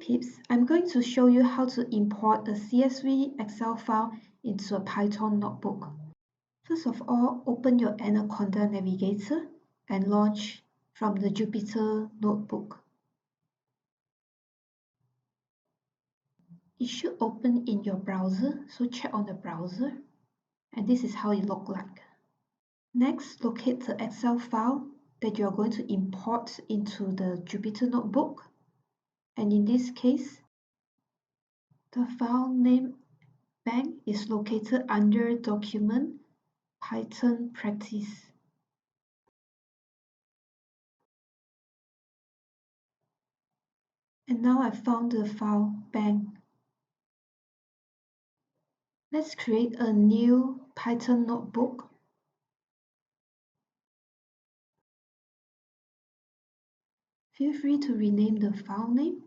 peeps, I'm going to show you how to import a CSV Excel file into a Python notebook. First of all, open your Anaconda Navigator and launch from the Jupyter notebook. It should open in your browser, so check on the browser, and this is how it looks like. Next, locate the Excel file that you are going to import into the Jupyter notebook, and in this case, the file name bank is located under Document Python Practice. And now I found the file bank. Let's create a new Python notebook. Feel free to rename the file name.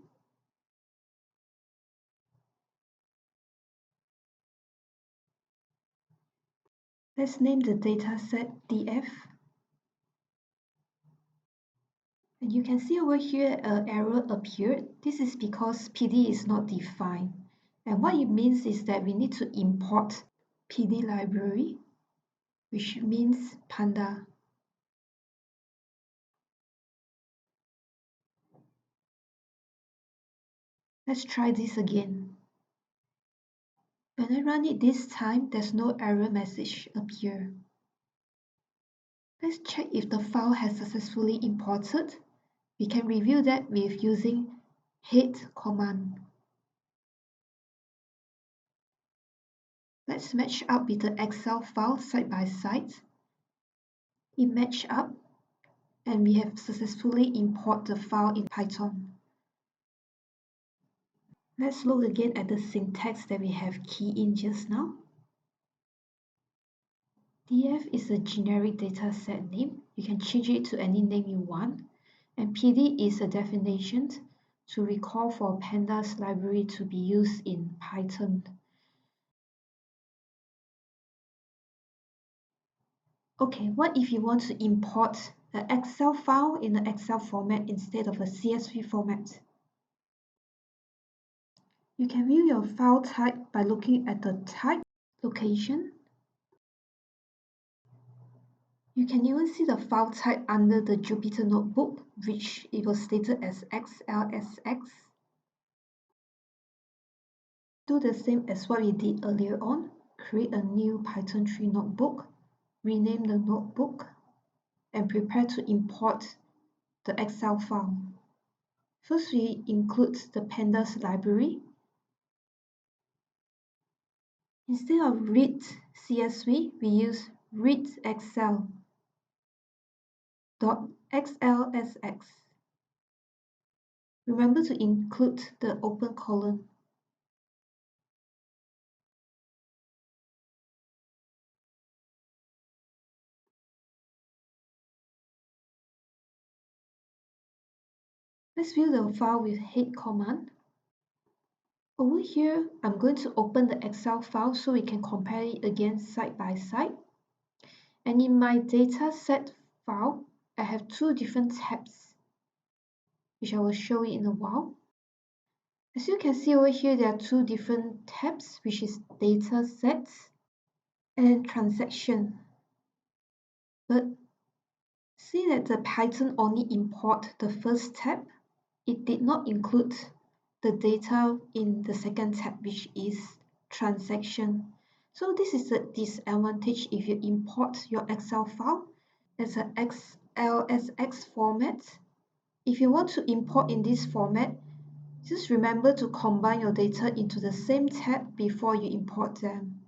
Let's name the dataset df. And you can see over here an error appeared. This is because PD is not defined. And what it means is that we need to import PD library, which means panda. Let's try this again. When I run it this time, there's no error message appear. Let's check if the file has successfully imported. We can review that with using head command. Let's match up with the Excel file side by side. It matched up and we have successfully imported the file in Python. Let's look again at the syntax that we have keyed in just now. df is a generic data set name. You can change it to any name you want. And PD is a definition to recall for pandas library to be used in Python. Okay, what if you want to import an Excel file in an Excel format instead of a CSV format? You can view your file type by looking at the type, location. You can even see the file type under the Jupyter notebook, which it was stated as xlsx. Do the same as what we did earlier on. Create a new Python 3 notebook, rename the notebook, and prepare to import the Excel file. First, we include the pandas library. Instead of read CSV, we use read Excel.xlsx. Remember to include the open colon. Let's view the file with head command. Over here, I'm going to open the Excel file so we can compare it again side by side. And in my dataset file, I have two different tabs, which I will show you in a while. As you can see over here, there are two different tabs, which is data sets and transaction. But see that the Python only import the first tab. It did not include the data in the second tab, which is transaction. So this is a disadvantage if you import your Excel file as an xlsx format. If you want to import in this format, just remember to combine your data into the same tab before you import them.